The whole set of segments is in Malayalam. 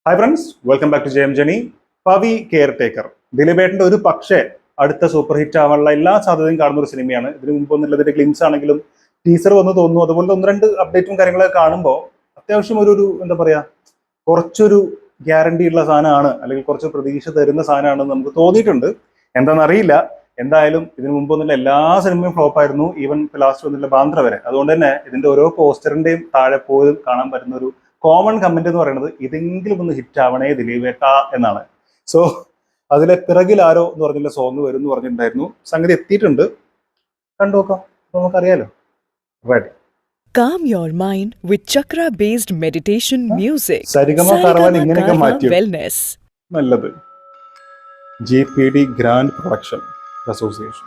Hi friends, welcome back to Jayam journey. Pavi caretaker ദിലീപേട്ടന്റെ ഒരു പക്ഷേ അടുത്ത സൂപ്പർ ഹിറ്റ് ആവാനുള്ള എല്ലാ സാധ്യതയും കാണുന്ന ഒരു സിനിമയാണ്. ഇതിനു മുമ്പ് ഒന്നുള്ളതിന്റെ ഗ്ലിംസ് ആണെങ്കിലും ടീസർ വന്ന് തോന്നുന്നു. അതുപോലെ ഒന്ന് രണ്ട് അപ്ഡേറ്റും കാര്യങ്ങളൊക്കെ കാണുമ്പോൾ അത്യാവശ്യം ഒരു എന്താ പറയാ, കുറച്ചൊരു ഗ്യാരണ്ടി ഉള്ള സാധനമാണ്, അല്ലെങ്കിൽ കുറച്ച് പ്രതീക്ഷ തരുന്ന സാധനമാണെന്ന് നമുക്ക് തോന്നിയിട്ടുണ്ട്. എന്താണെന്നറിയില്ല. എന്തായാലും ഇതിനു മുമ്പ് ഒന്നുള്ള എല്ലാ സിനിമയും ഫ്ലോപ്പ് ആയിരുന്നു, ഈവൻ ലാസ്റ്റ് വന്നില്ല ബാന്ദ്ര വരെ. അതുകൊണ്ട് തന്നെ ഇതിന്റെ ഓരോ പോസ്റ്ററിന്റെയും താഴെ പോലും കാണാൻ പറ്റുന്ന ഒരു കോമൺ കമന്റ് എന്ന് പറയുന്നത് ഇതെങ്കിലും ഒന്ന് ഹിറ്റ് ആവണേ ദിലീപേട്ട എന്നാണ്. സോ അതിലെ പിറകിൽ ആരോ എന്ന് പറഞ്ഞില്ല സോങ് വരും എന്ന് പറഞ്ഞിട്ടുണ്ടായിരുന്നു. സംഗതി എത്തിയിട്ടുണ്ട്, കണ്ടു നോക്കാം, നമുക്കറിയാലോ. Ready. Calm your mind with chakra based meditation music. Saregama Carvaan ഇങ്ങനെയൊക്കെ മാറ്റി wellness. നല്ലത്. GPD grand production association.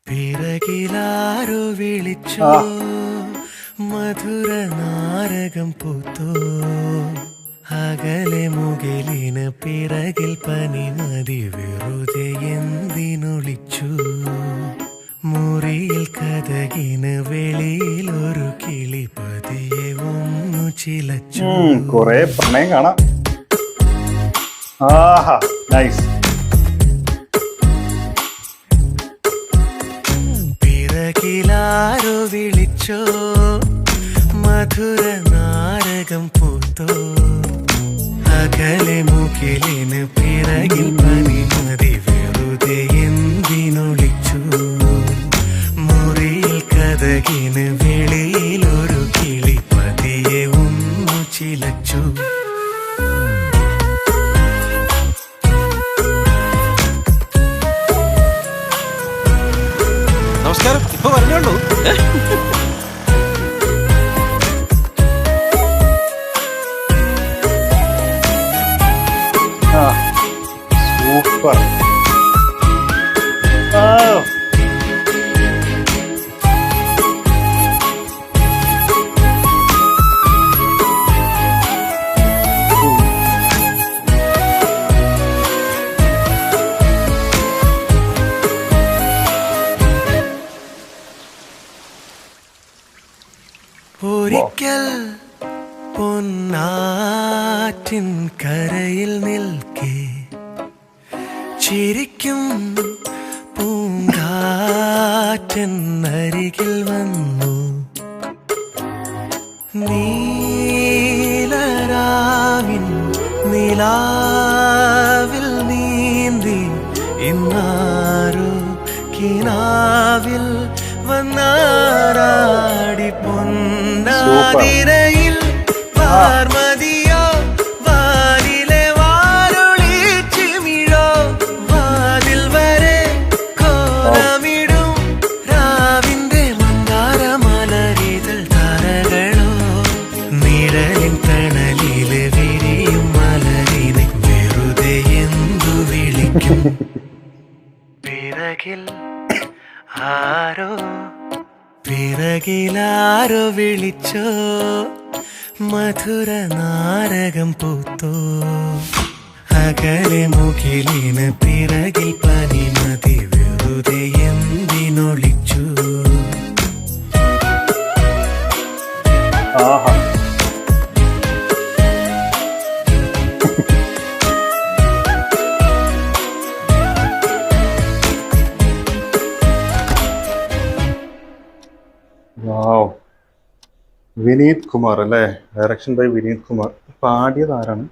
പിറകിലാരോ വിളിച്ചോ, മധുര നാരകം പൂത്തോ, അകലെ മുകിലിന് പിറകിൽ പനിമതി വെറുതെ എന്തിനൊളിച്ചു, മുറിയിൽ കഥകിന് വെളിയിൽ ഒരു കിളി പതിയെ ഒന്നു ചിലച്ചു. കുറെ പ്രണയം കാണാം. ആഹാ, നൈസ്. പിറകിലാരോ വിളിച്ചോ, മധുര നാരകം പൂത്തോ, അകലെ മുകിലിന് പിറകിൽ പനിമതി വെറുതെ എന്തിനൊളിച്ചു, മുറിയിൽ കഥകിന് വെളിയിൽ ഒരു കിളി പതിയെ ഒന്നു ചിലച്ചു. നമസ്കാരം, ഇപ്പൊ പറഞ്ഞോളൂ. സൂപ്പർ. ഒരിക്കൽ പൊന്നാറ്റിൻ കരയിൽ നിൽക്കെ ചിരിക്കും പൂങ്കാറ്റൻ അരികിൽ വന്നു, നീലരാവിൻ നിലാവിൽ നീന്തി ഇന്നാരോ കിനാവിൽ വന്നാരാടി പൊന്നാതിരയിൽ വാർമതിയോ, വാലിലെ വാരൊളിച്ചിമിഴോ, വാതിൽ വരെ കോലമിടും രാവിന്റെ മന്ദാരമലരിതൾ താരകളോ, നിഴലിൻ തണലില് വിരിയും മലരിനെ വെറുതെ എന്തു വിളിക്കും. പിറകിൽ ആരോ പിറകിലാരോ വിളിച്ചോ, മധുര നാരകം പൂത്തോ, അകലെ മുകിലിന് പിറകിൽ പനിമതി വെറുതെ എന്തിനൊളിച്ചു. ആഹാ, വാവ്. വിനീത് കുമാർ അല്ലേ, ഡയറക്ഷൻ ബൈ വിനീത് കുമാർ. പാടിയത് ആരാണ്?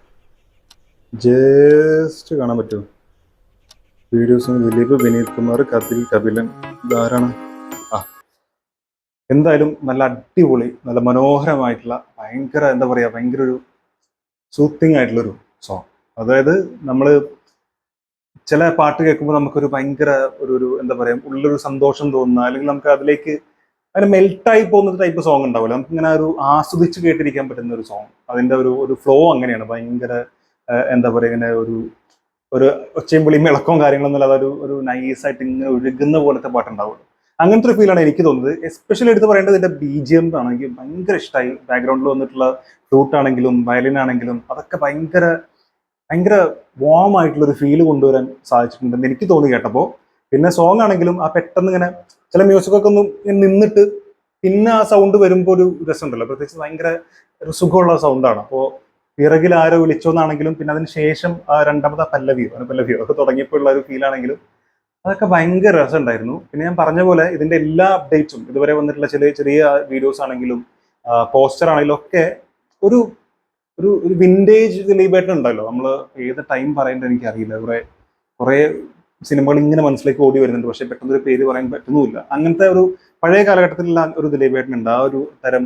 ജസ്റ്റ് കാണാൻ പറ്റുമോ? വീഡിയോസ് ദിലീപ്, വിനീത് കുമാർ, കപിലൻ. ഇതാരാണ്? ആ, എന്തായാലും നല്ല അടിപൊളി, നല്ല മനോഹരമായിട്ടുള്ള, ഭയങ്കര എന്താ പറയാ, ഭയങ്കര ഒരു സൂത്തിങ് ആയിട്ടുള്ളൊരു സോങ്. അതായത് നമ്മൾ ചില പാട്ട് കേൾക്കുമ്പോൾ നമുക്കൊരു ഭയങ്കര ഒരു എന്താ പറയാ, ഉള്ളൊരു സന്തോഷം തോന്നുന്ന, അല്ലെങ്കിൽ നമുക്ക് അതിലേക്ക് അങ്ങനെ മെൽട്ടായി പോകുന്ന ടൈപ്പ് സോങ് ഉണ്ടാവില്ല, നമുക്ക് ഇങ്ങനെ ഒരു ആസ്വദിച്ച് കേട്ടിരിക്കാൻ പറ്റുന്ന ഒരു സോങ്. അതിന്റെ ഒരു ഫ്ലോ അങ്ങനെയാണ്, ഭയങ്കര എന്താ പറയുക, ഇങ്ങനെ ഒരു ഒച്ചയും വിളിയും ഇളക്കവും കാര്യങ്ങളൊന്നും അല്ലാതെ ഒരു നൈസായിട്ട് ഇങ്ങനെ ഒഴുകുന്ന പോലത്തെ പാട്ടുണ്ടാവുള്ളൂ. അങ്ങനത്തെ ഒരു ഫീലാണ് എനിക്ക് തോന്നുന്നത്. എസ്പെഷ്യലി എടുത്ത് പറയേണ്ടത് ഇതിന്റെ BGM ആണ്. എനിക്ക് ഭയങ്കര ഇഷ്ടമായി. ബാക്ക്ഗ്രൗണ്ടിൽ വന്നിട്ടുള്ള ഫ്ലൂട്ട് ആണെങ്കിലും വയലിൻ ആണെങ്കിലും അതൊക്കെ ഭയങ്കര ഭയങ്കര വാം ആയിട്ടുള്ള ഒരു ഫീല് കൊണ്ടുവരാൻ സാധിച്ചിട്ടുണ്ടെന്ന് എനിക്ക് തോന്നി കേട്ടപ്പോൾ. പിന്നെ സോങ് ആണെങ്കിലും ആ പെട്ടെന്ന് ഇങ്ങനെ ചില മ്യൂസിക്കൊക്കെ ഒന്ന് നിന്നിട്ട് പിന്നെ ആ സൗണ്ട് വരുമ്പോൾ ഒരു രസമുണ്ടല്ലോ, പ്രത്യേകിച്ച് ഭയങ്കര ഒരു സുഖമുള്ള സൗണ്ടാണ്. അപ്പോൾ പിറകിൽ ആരോ വിളിച്ചോന്നാണെങ്കിലും പിന്നെ അതിന് ശേഷം ആ രണ്ടാമത്തെ പല്ലവിയോ ഒക്കെ തുടങ്ങിയപ്പോൾ ഉള്ള ഒരു ഫീലാണെങ്കിലും അതൊക്കെ ഭയങ്കര രസമുണ്ടായിരുന്നു. പിന്നെ ഞാൻ പറഞ്ഞ പോലെ ഇതിന്റെ എല്ലാ അപ്ഡേറ്റ്സും ഇതുവരെ വന്നിട്ടുള്ള ചെറിയ ചെറിയ വീഡിയോസ് ആണെങ്കിലും പോസ്റ്റർ ആണെങ്കിലും ഒക്കെ ഒരു ഒരു ഒരു വിന്റേജ് ദിലീപേട്ടൻ ഉണ്ടല്ലോ. നമ്മൾ ഏത് ടൈം പറയേണ്ടത് എനിക്കറിയില്ല. കുറെ സിനിമകൾ ഇങ്ങനെ മനസ്സിലേക്ക് ഓടി വരുന്നുണ്ട്, പക്ഷെ പെട്ടെന്ന് ഒരു പേര് പറയാൻ പറ്റുന്നുമില്ല. അങ്ങനത്തെ ഒരു പഴയ കാലഘട്ടത്തിലുള്ള ഒരു ദിലീപേട്ടൻ ഉണ്ട്. ആ ഒരു തരം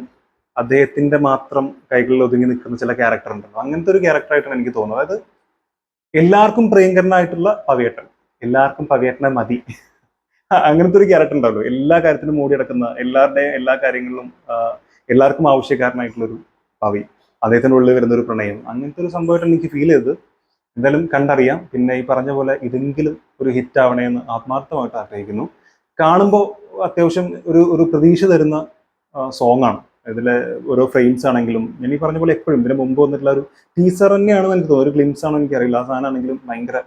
അദ്ദേഹത്തിന്റെ മാത്രം കൈകളിൽ ഒതുങ്ങി നിൽക്കുന്ന ചില ക്യാരക്ടർ ഉണ്ടല്ലോ, അങ്ങനത്തെ ഒരു ക്യാരക്ടറായിട്ടാണ് എനിക്ക് തോന്നുന്നത്. അതായത് എല്ലാവർക്കും പ്രിയങ്കരനായിട്ടുള്ള പവിയേട്ടൻ, എല്ലാവർക്കും പവിയേട്ടനെ മതി, അങ്ങനത്തെ ഒരു ക്യാരക്ടർ ഉണ്ടാവല്ലോ. എല്ലാ കാര്യത്തിനും മൂടി കിടക്കുന്ന, എല്ലാവരുടെയും എല്ലാ കാര്യങ്ങളിലും എല്ലാവർക്കും ആവശ്യക്കാരനായിട്ടുള്ള ഒരു പവി, അദ്ദേഹത്തിന്റെ ഉള്ളിൽ വരുന്ന ഒരു പ്രണയം, അങ്ങനത്തെ ഒരു സംഭവമായിട്ട് എനിക്ക് ഫീൽ ചെയ്തത്. എന്തായാലും കണ്ടറിയാം. പിന്നെ ഈ പറഞ്ഞ പോലെ ഇതെങ്കിലും ഒരു ഹിറ്റ് ആവണേ എന്ന് ആത്മാർത്ഥമായിട്ട് ആഗ്രഹിക്കുന്നു. കാണുമ്പോൾ അത്യാവശ്യം ഒരു പ്രതീക്ഷ തരുന്ന സോങ് ആണ്. ഇതിലെ ഓരോ ഫ്രെയിംസ് ആണെങ്കിലും ഞാൻ ഈ പറഞ്ഞ പോലെ എപ്പോഴും ഇതിന് മുമ്പ് വന്നിട്ടുള്ള ഒരു ടീസർ തന്നെയാണെന്ന് എനിക്ക് തോന്നുന്നു, ഒരു ഗ്ലിംസ് ആണോ എനിക്കറിയില്ല. ആ സാധനമാണെങ്കിലും ഭയങ്കര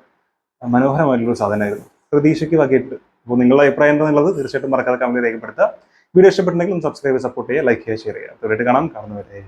മനോഹരമായിട്ടുള്ളൊരു സാധനമായിരുന്നു. പ്രതീക്ഷയ്ക്ക് വകയിട്ട്. അപ്പോൾ നിങ്ങളുടെ അഭിപ്രായം എന്താണെന്നുള്ളത് തീർച്ചയായിട്ടും മറക്കാതെ കമന്റ് രേഖപ്പെടുത്തുക. വീഡിയോ ഇഷ്ടപ്പെട്ടുണ്ടെങ്കിൽ ഒന്ന് സബ്സ്ക്രൈബ്, സപ്പോർട്ട് ചെയ്യുക, ലൈക്ക് ചെയ്യുക, ഷെയർ ചെയ്യുക. തീർച്ചയായിട്ടും കാണുന്നവരെ